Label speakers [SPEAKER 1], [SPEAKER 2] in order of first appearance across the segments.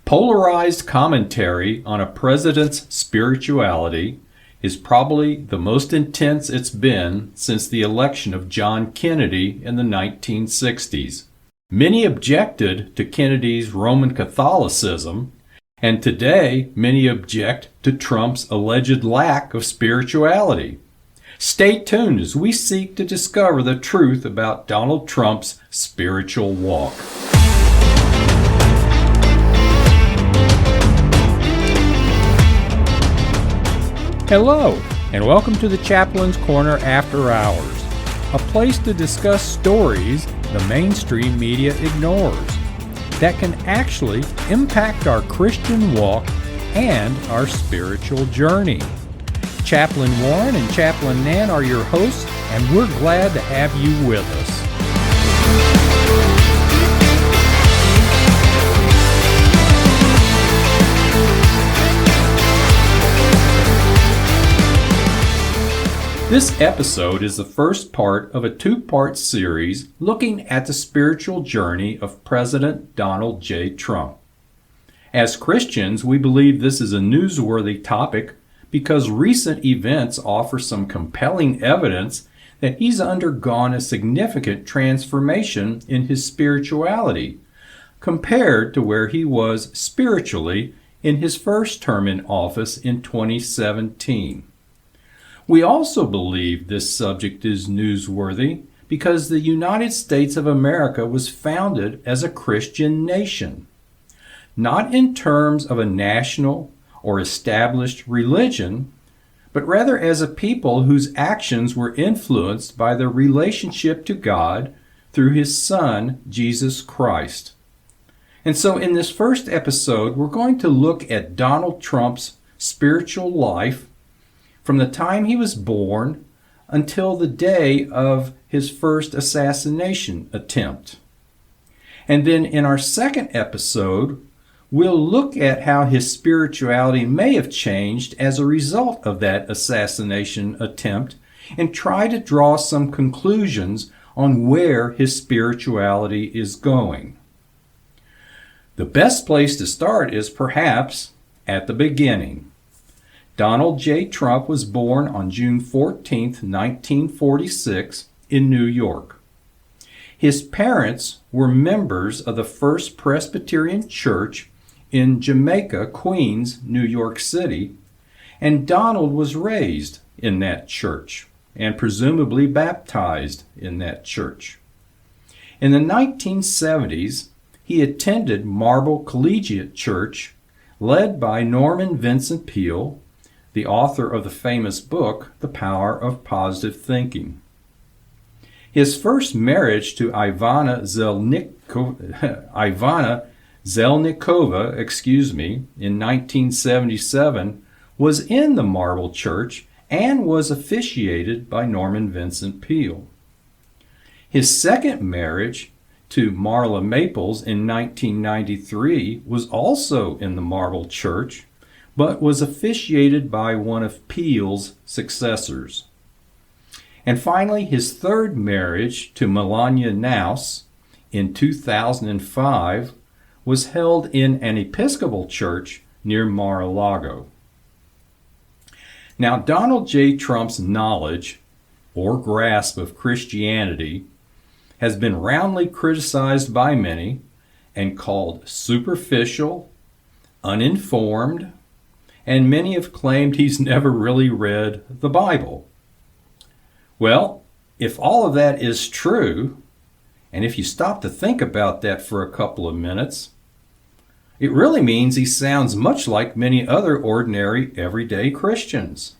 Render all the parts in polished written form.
[SPEAKER 1] Polarized commentary on a president's spirituality is probably the most intense it's been since the election of John Kennedy in the 1960s. Many objected to Kennedy's Roman Catholicism, and today many object to Trump's alleged lack of spirituality. Stay tuned as we seek to discover the truth about Donald Trump's spiritual walk.
[SPEAKER 2] Hello, and welcome to the Chaplain's Corner After Hours, a place to discuss stories the mainstream media ignores that can actually impact our Christian walk and our spiritual journey. Chaplain Warren and Chaplain Nan are your hosts, and we're glad to have you with us.
[SPEAKER 1] This episode is the first part of a two-part series looking at the spiritual journey of President Donald J. Trump. As Christians, we believe this is a newsworthy topic because recent events offer some compelling evidence that he's undergone a significant transformation in his spirituality compared to where he was spiritually in his first term in office in 2017. We also believe this subject is newsworthy because the United States of America was founded as a Christian nation, not in terms of a national or established religion, but rather as a people whose actions were influenced by their relationship to God through His Son, Jesus Christ. And so in this first episode, we're going to look at Donald Trump's spiritual life from the time he was born until the day of his first assassination attempt. And then in our second episode, we'll look at how his spirituality may have changed as a result of that assassination attempt and try to draw some conclusions on where his spirituality is going. The best place to start is perhaps at the beginning. Donald J. Trump was born on June 14, 1946, in New York. His parents were members of the First Presbyterian Church in Jamaica, Queens, New York City, and Donald was raised in that church and presumably baptized in that church. In the 1970s, he attended Marble Collegiate Church, led by Norman Vincent Peale, the author of the famous book, The Power of Positive Thinking. His first marriage to Ivana Zelnikova, in 1977, was in the Marble Church and was officiated by Norman Vincent Peale. His second marriage to Marla Maples in 1993 was also in the Marble Church, but was officiated by one of Peale's successors. And finally, his third marriage to Melania Naus in 2005 was held in an Episcopal church near Mar-a-Lago. Now, Donald J. Trump's knowledge or grasp of Christianity has been roundly criticized by many and called superficial, uninformed, and many have claimed he's never really read the Bible. Well, if all of that is true, and if you stop to think about that for a couple of minutes, it really means he sounds much like many other ordinary, everyday Christians.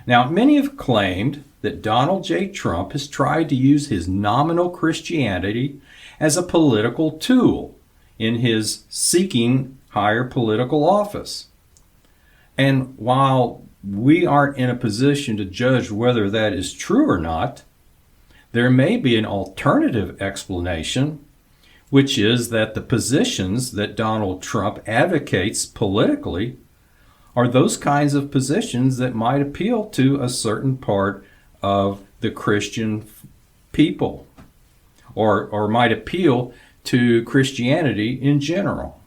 [SPEAKER 1] Now, many have claimed that Donald J. Trump has tried to use his nominal Christianity as a political tool in his seeking higher political office. And while we aren't in a position to judge whether that is true or not, there may be an alternative explanation, which is that the positions that Donald Trump advocates politically are those kinds of positions that might appeal to a certain part of the Christian people, or might appeal to Christianity in general.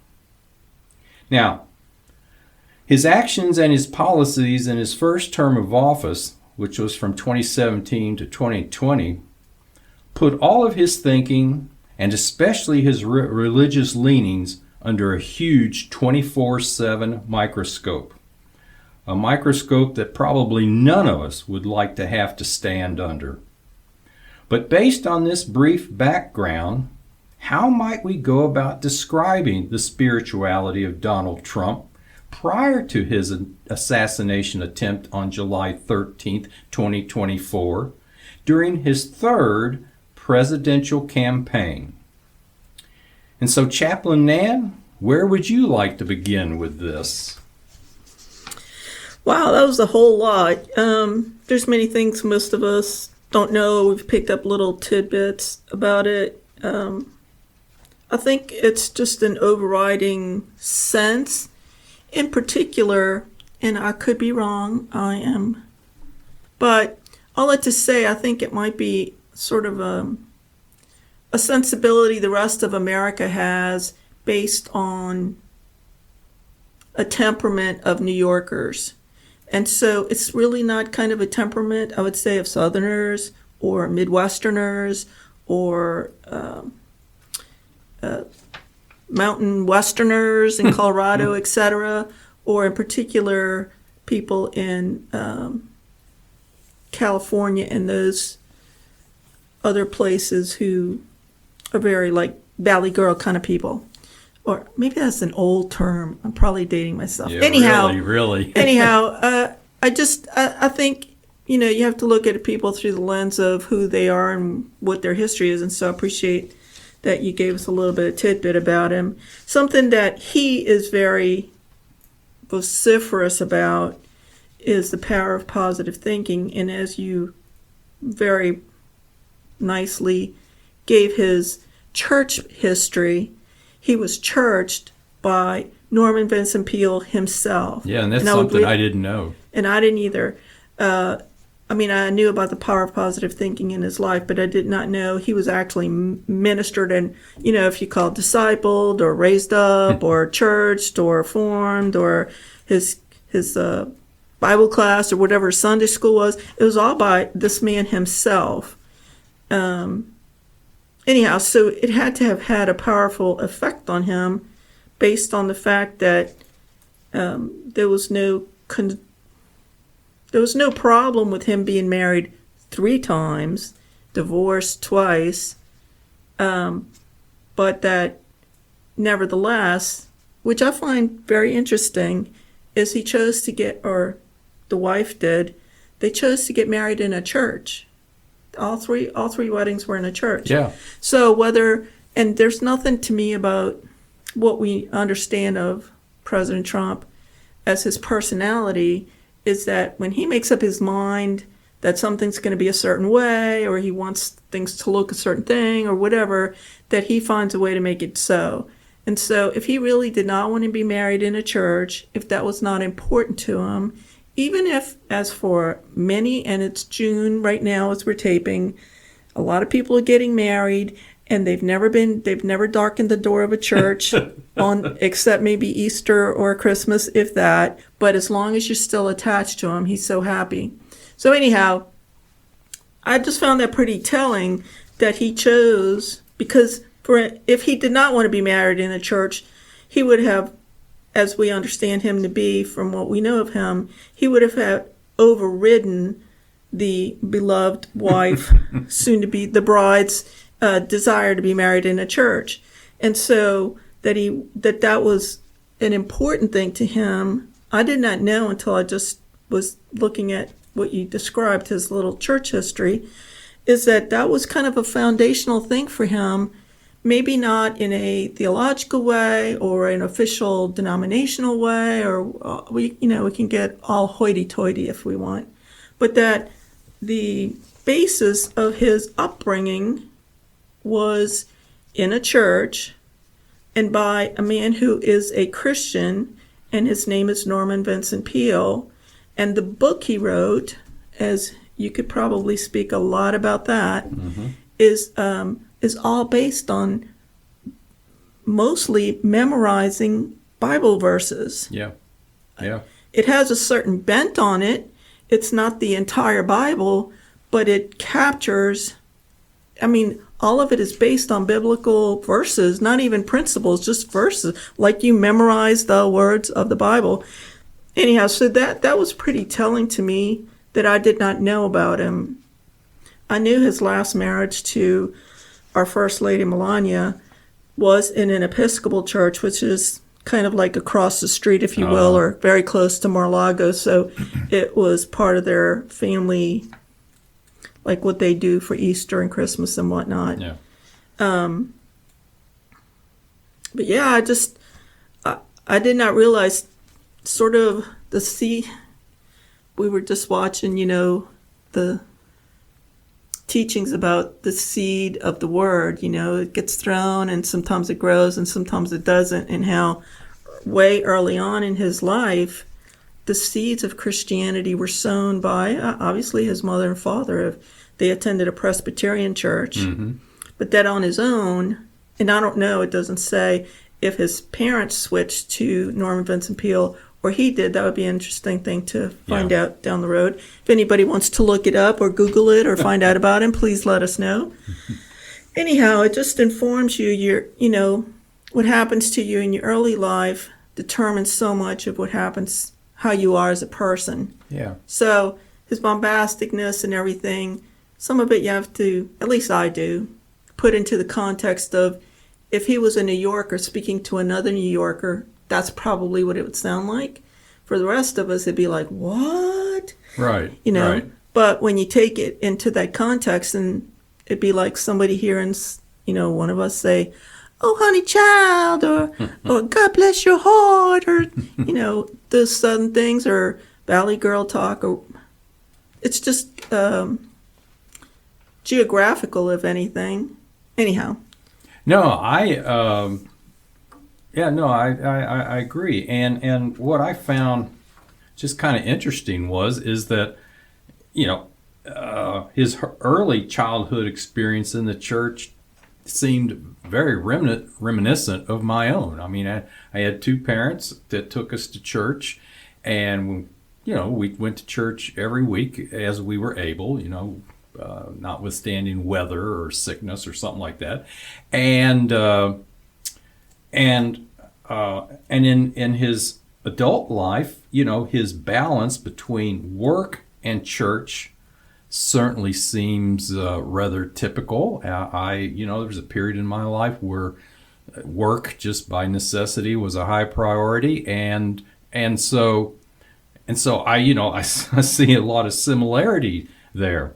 [SPEAKER 1] Now, his actions and his policies in his first term of office, which was from 2017 to 2020, put all of his thinking, and especially his religious leanings, under a huge 24/7 microscope. A microscope that probably none of us would like to have to stand under. But based on this brief background, how might we go about describing the spirituality of Donald Trump prior to his assassination attempt on July 13th, 2024, during his third presidential campaign? And so, Chaplain Nan, where would you like to begin with this?
[SPEAKER 3] Wow, that was a whole lot. There's many things most of us don't know. We've picked up little tidbits about it. I think it's just an overriding sense. In particular, and I could be wrong, but all that to say, I think it might be sort of a sensibility the rest of America has based on a temperament of New Yorkers. And so it's really not kind of a temperament, I would say, of Southerners or Midwesterners or Mountain Westerners in Colorado, etc., or in particular people in California and those other places who are very like Valley Girl kind of people. Or maybe that's an old term. I'm probably dating myself.
[SPEAKER 1] Yeah,
[SPEAKER 3] anyhow,
[SPEAKER 1] really.
[SPEAKER 3] anyhow, I think, you have to look at people through the lens of who they are and what their history is. And so I appreciate that you gave us a little bit of tidbit about him. Something that he is very vociferous about is the power of positive thinking. And as you very nicely gave his church history, he was churched by Norman Vincent Peale himself.
[SPEAKER 1] Yeah, and that's something I didn't know.
[SPEAKER 3] And I didn't either. I knew about the power of positive thinking in his life, but I did not know he was actually ministered and, if you call it discipled or raised up or churched or formed or his Bible class or whatever Sunday school was. It was all by this man himself. Anyhow, so it had to have had a powerful effect on him based on the fact that there was no problem with him being married 3 times, divorced twice, but that nevertheless, which I find very interesting, is he chose to get, or the wife did, they chose to get married in a church. All three weddings were in a church.
[SPEAKER 1] Yeah.
[SPEAKER 3] So and there's nothing to me about what we understand of President Trump as his personality is that when he makes up his mind that something's going to be a certain way or he wants things to look a certain thing or whatever, that he finds a way to make it so. And so if he really did not want to be married in a church, if that was not important to him, even if, as for many, and it's June right now as we're taping, a lot of people are getting married and they've never darkened the door of a church except maybe Easter or Christmas, if that. But as long as you're still attached to him, he's so happy. So anyhow, I just found that pretty telling that he chose, because if he did not want to be married in a church, he would have, as we understand him to be from what we know of him, he would have overridden the beloved wife, soon to be the bride's desire to be married in a church. And so that was an important thing to him. I did not know until I just was looking at what you described, his little church history, is that was kind of a foundational thing for him. Maybe not in a theological way or an official denominational way, or we can get all hoity-toity if we want, but that the basis of his upbringing was in a church and by a man who is a Christian, and his name is Norman Vincent Peale. And the book he wrote, as you could probably speak a lot about that, is all based on mostly memorizing Bible verses.
[SPEAKER 1] Yeah. Yeah.
[SPEAKER 3] It has a certain bent on it. It's not the entire Bible, but it captures, I mean, all of it is based on biblical verses, not even principles, just verses, like you memorize the words of the Bible. Anyhow, so that was pretty telling to me that I did not know about him. I knew his last marriage to our First Lady Melania was in an Episcopal church, which is kind of like across the street, if you will, or very close to Mar-a-Lago. So it was part of their family, like what they do for Easter and Christmas and whatnot.
[SPEAKER 1] Yeah.
[SPEAKER 3] But yeah, I did not realize sort of we were just watching, the teachings about the seed of the word. It gets thrown and sometimes it grows and sometimes it doesn't, and how way early on in his life the seeds of Christianity were sown by obviously his mother and father. They attended a Presbyterian church, but that on his own, and I don't know, it doesn't say if his parents switched to Norman Vincent Peale or he did. That would be an interesting thing to find out down the road. If anybody wants to look it up or Google it or find out about him, please let us know. Anyhow, it just informs you, what happens to you in your early life determines so much of what happens, how you are as a person.
[SPEAKER 1] Yeah.
[SPEAKER 3] So his bombasticness and everything, some of it you have to, at least I do, put into the context of if he was a New Yorker speaking to another New Yorker, that's probably what it would sound like. For the rest of us, it'd be like, what?
[SPEAKER 1] Right. Right.
[SPEAKER 3] But when you take it into that context, and it'd be like somebody hearing, one of us say, oh, honey child, or God bless your heart, or, those southern things, or Valley Girl talk, or it's just geographical, if anything. Anyhow.
[SPEAKER 1] No, I agree. And what I found just kind of interesting is that, his early childhood experience in the church seemed very reminiscent of my own. I mean, I had two parents that took us to church, and, we went to church every week as we were able, notwithstanding weather or sickness or something like that. And in his adult life, his balance between work and church certainly seems rather typical. There was a period in my life where work, just by necessity, was a high priority, and so I see a lot of similarity there.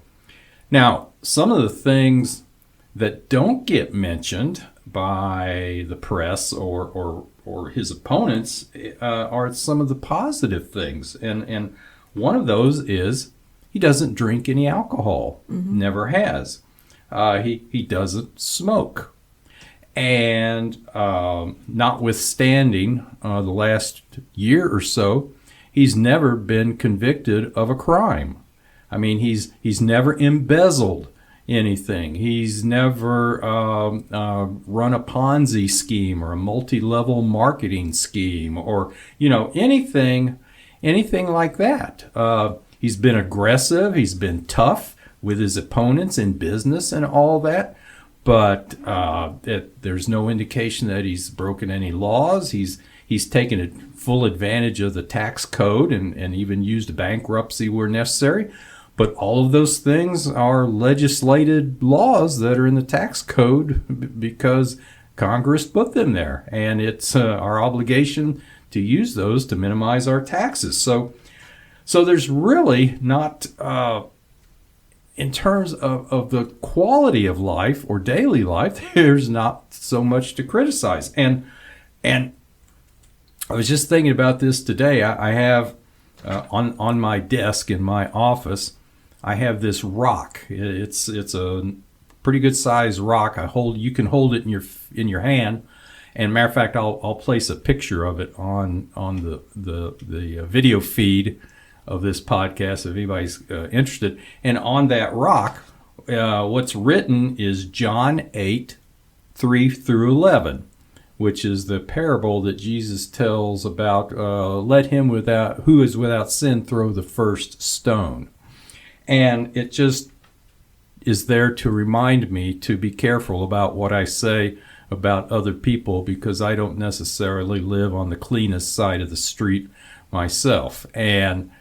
[SPEAKER 1] Now, some of the things that don't get mentioned by the press or his opponents are some of the positive things, and one of those is he doesn't drink any alcohol, never has. He doesn't smoke, and notwithstanding the last year or so, he's never been convicted of a crime. I mean, he's never embezzled anything. He's never run a Ponzi scheme or a multi-level marketing scheme or anything like that. He's been aggressive. He's been tough with his opponents in business and all that. But there's no indication that he's broken any laws. He's taken full advantage of the tax code and even used bankruptcy where necessary. But all of those things are legislated laws that are in the tax code because Congress put them there. And it's our obligation to use those to minimize our taxes. So there's really not, in terms of the quality of life or daily life, there's not so much to criticize. And I was just thinking about this today. I have on my desk in my office, I have this rock. It's a pretty good sized rock. You can hold it in your hand. And matter of fact, I'll place a picture of it on the video feed of this podcast if anybody's interested. And on that rock, what's written is John 8, 3 through 11. which is the parable that Jesus tells about let him who is without sin throw the first stone. And it just is there to remind me to be careful about what I say about other people, because I don't necessarily live on the cleanest side of the street myself. And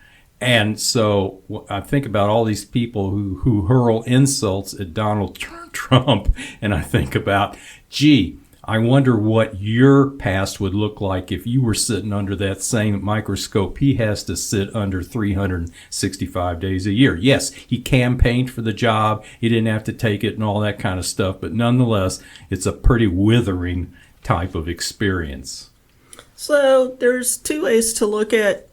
[SPEAKER 1] so I think about all these people who hurl insults at Donald Trump, and I think about, gee, I wonder what your past would look like if you were sitting under that same microscope he has to sit under 365 days a year. Yes, he campaigned for the job. He didn't have to take it and all that kind of stuff. But nonetheless, it's a pretty withering type of experience.
[SPEAKER 3] So there's two ways to look at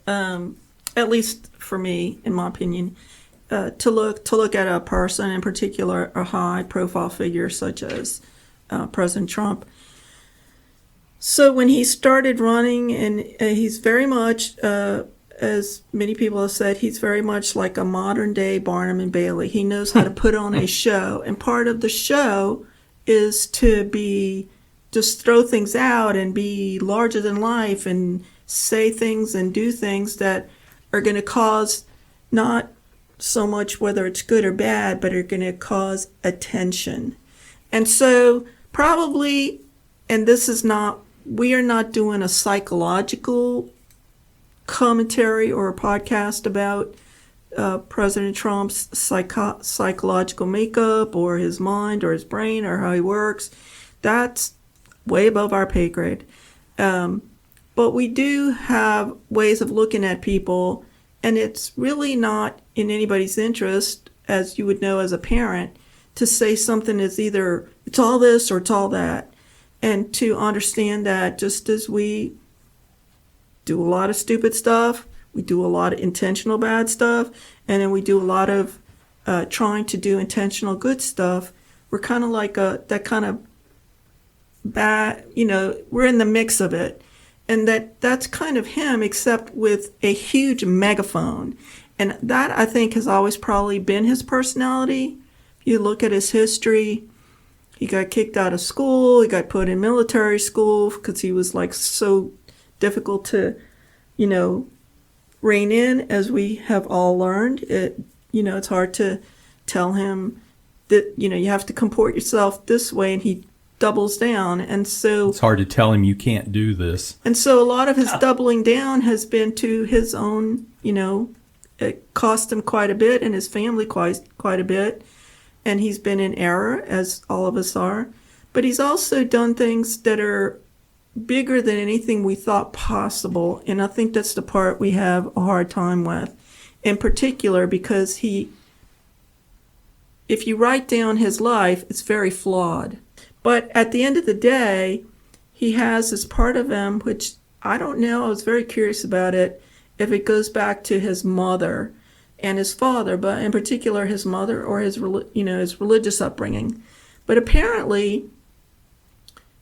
[SPEAKER 3] least for me, in my opinion, to look at a person, in particular a high-profile figure such as President Trump. So when he started running, and he's very much, as many people have said, he's very much like a modern-day Barnum and Bailey. He knows how to put on a show, and part of the show is to just throw things out and be larger than life and say things and do things that are going to cause not so much whether it's good or bad, but are going to cause attention. And so probably, and we are not doing a psychological commentary or a podcast about President Trump's psychological makeup or his mind or his brain or how he works. That's way above our pay grade. But we do have ways of looking at people, and it's really not in anybody's interest, as you would know as a parent, to say something is either it's all this or it's all that. And to understand that just as we do a lot of stupid stuff, we do a lot of intentional bad stuff, and then we do a lot of trying to do intentional good stuff, we're kind of like that kind of bad, we're in the mix of it. And that's kind of him, except with a huge megaphone. And that, I think, has always probably been his personality. If you look at his history, he got kicked out of school. He got put in military school because he was like so difficult to, rein in, as we have all learned. It's hard to tell him that, you have to comport yourself this way, and he doubles down. And so
[SPEAKER 1] it's hard to tell him you can't do this.
[SPEAKER 3] And so a lot of his doubling down has been to his own, it cost him quite a bit, and his family quite a bit. And he's been in error, as all of us are. But he's also done things that are bigger than anything we thought possible. And I think that's the part we have a hard time with, in particular, because if you write down his life, it's very flawed. But at the end of the day, he has this part of him, which I don't know, I was very curious about it, if it goes back to his mother and his father, but in particular his mother or his religious upbringing. But apparently,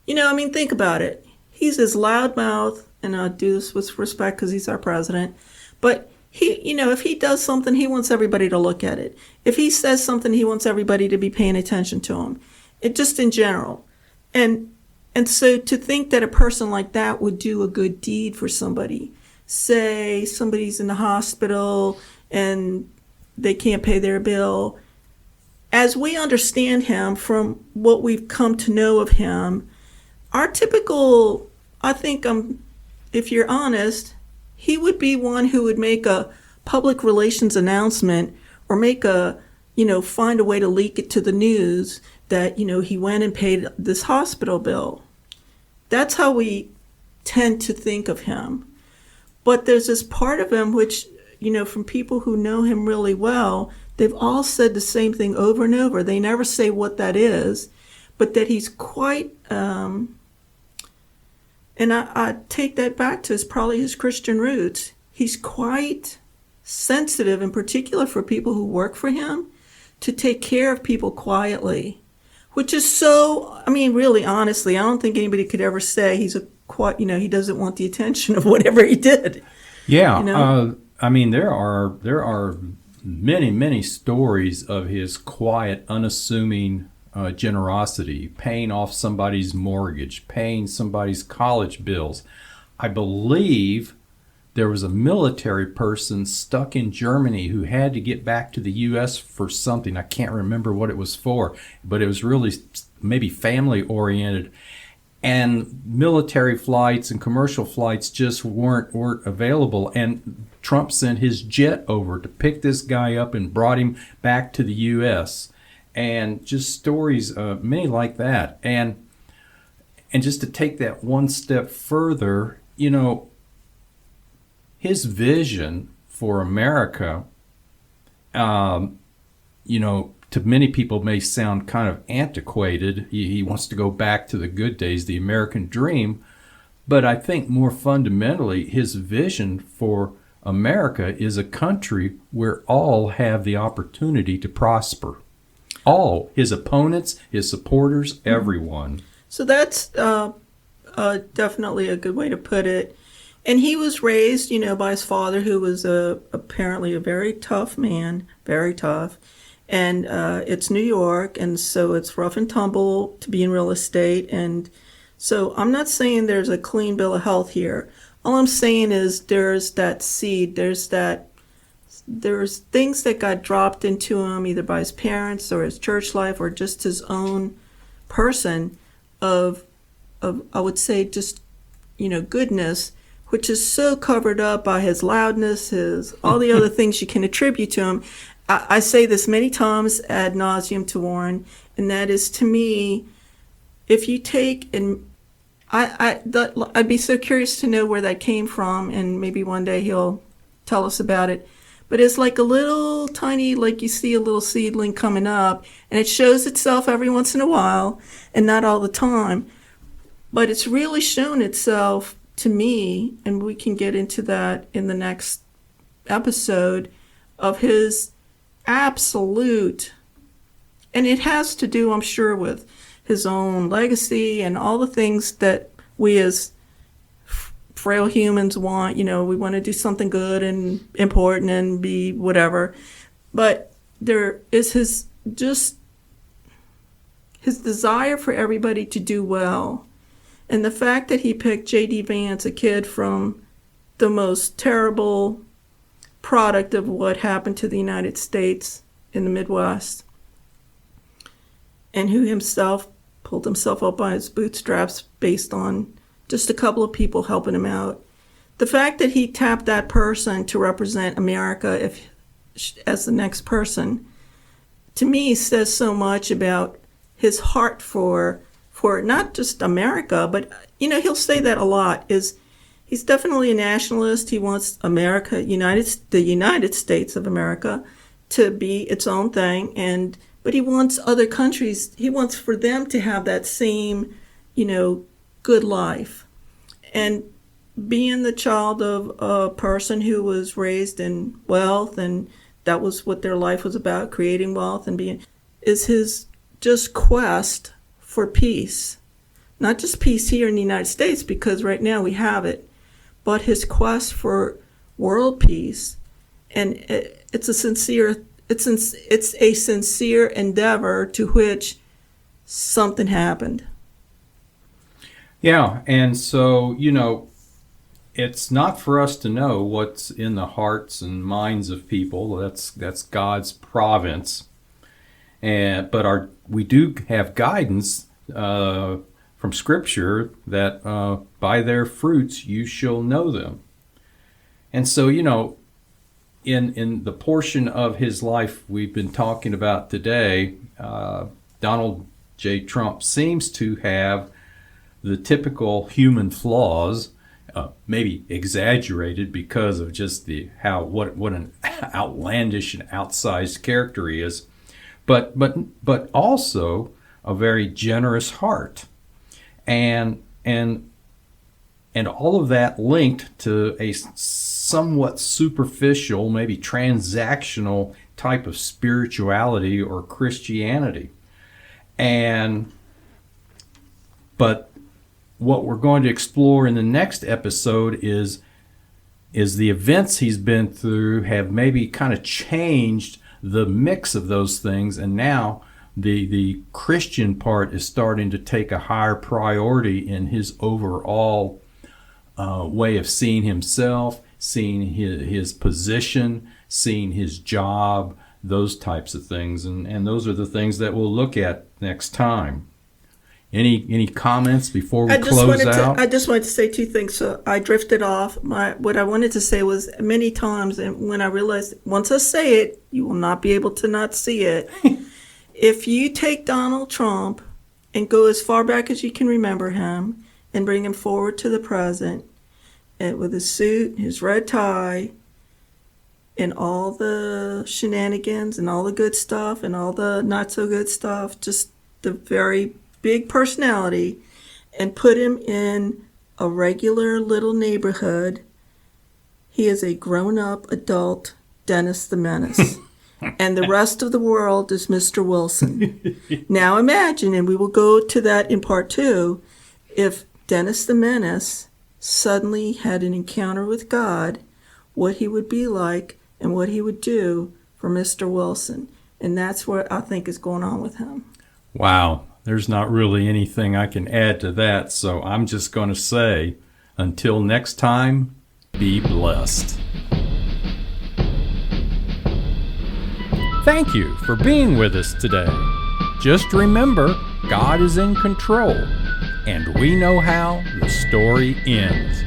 [SPEAKER 3] think about it. He's his loudmouth, and I do this with respect because he's our president, but he, if he does something, he wants everybody to look at it. If he says something, he wants everybody to be paying attention to him. It just in general. And so to think that a person like that would do a good deed for somebody, say somebody's in the hospital and they can't pay their bill, as we understand him from what we've come to know of him, our typical, I think, if you're honest, he would be one who would make a public relations announcement or make find a way to leak it to the news that, he went and paid this hospital bill. That's how we tend to think of him. But there's this part of him which, from people who know him really well, they've all said the same thing over and over. They never say what that is, but that he's quite, and I take that back to probably his Christian roots. He's quite sensitive, in particular for people who work for him, to take care of people quietly. Which is so, really, honestly, I don't think anybody could ever say he doesn't want the attention of whatever he did.
[SPEAKER 1] Yeah, there are many, many stories of his quiet, unassuming generosity, paying off somebody's mortgage, paying somebody's college bills. I believe there was a military person stuck in Germany who had to get back to the U.S. for something. I can't remember what it was for, but it was really maybe family oriented. And military flights and commercial flights just weren't available. And Trump sent his jet over to pick this guy up and brought him back to the U.S. And just stories, many like that. And just to take that one step further, his vision for America, to many people may sound kind of antiquated. He wants to go back to the good days, the American dream. But I think more fundamentally, his vision for America is a country where all have the opportunity to prosper. All, his opponents, his supporters, everyone.
[SPEAKER 3] So that's definitely a good way to put it. And he was raised, by his father, who was apparently a very tough man, very tough. And it's New York, and so it's rough and tumble to be in real estate. And so I'm not saying there's a clean bill of health here. All I'm saying is there's that seed, there's things that got dropped into him either by his parents or his church life or just his own person of I would say just, goodness, which is so covered up by his loudness, his all the other things you can attribute to him. I say this many times ad nauseum to Warren, and that is, to me, if you take, and I'd be so curious to know where that came from, and maybe one day he'll tell us about it. But it's like a little tiny, like you see a little seedling coming up, and it shows itself every once in a while, and not all the time. But it's really shown itself to me, and we can get into that in the next episode, of his absolute, and it has to do, I'm sure, with his own legacy and all the things that we as frail humans want. We want to do something good and important and be whatever. But there is his desire for everybody to do well. And the fact that he picked J.D. Vance, a kid from the most terrible product of what happened to the United States in the Midwest, and who himself pulled himself up by his bootstraps based on just a couple of people helping him out. The fact that he tapped that person to represent America as the next person, to me, says so much about his heart for not just America, but he'll say that a lot. He's definitely a nationalist. He wants America, the United States of America, to be its own thing, but he wants other countries. He wants for them to have that same, good life. And being the child of a person who was raised in wealth, and that was what their life was about, creating wealth is his just quest for peace. Not just peace here in the United States, because right now we have it, but his quest for world peace. And it's a sincere endeavor to which something happened.
[SPEAKER 1] Yeah, and so, it's not for us to know what's in the hearts and minds of people. That's God's province. But we do have guidance from Scripture that by their fruits you shall know them. And so, in the portion of his life we've been talking about today, Donald J. Trump seems to have the typical human flaws, maybe exaggerated because of just what an outlandish and outsized character he is, but also a very generous heart, and all of that linked to a somewhat superficial, maybe transactional type of spirituality or Christianity. But what we're going to explore in the next episode is the events he's been through have maybe kind of changed the mix of those things, and now the Christian part is starting to take a higher priority in his overall way of seeing himself, seeing his position, seeing his job, those types of things. And those are the things that we'll look at next time. Any comments before we close out?
[SPEAKER 3] I just wanted to say two things. So I drifted off. What I wanted to say was many times, and when I realized once I say it, you will not be able to not see it. If you take Donald Trump and go as far back as you can remember him and bring him forward to the present, and with his suit, his red tie, and all the shenanigans and all the good stuff and all the not so good stuff, just the very big personality, and put him in a regular little neighborhood, he is a grown-up adult Dennis the Menace. And the rest of the world is Mr. Wilson. Now imagine, and we will go to that in part 2, if Dennis the Menace suddenly had an encounter with God, what he would be like and what he would do for Mr. Wilson. And that's what I think is going on with him.
[SPEAKER 1] Wow. There's not really anything I can add to that, so I'm just going to say, until next time, be blessed.
[SPEAKER 2] Thank you for being with us today. Just remember, God is in control, and we know how the story ends.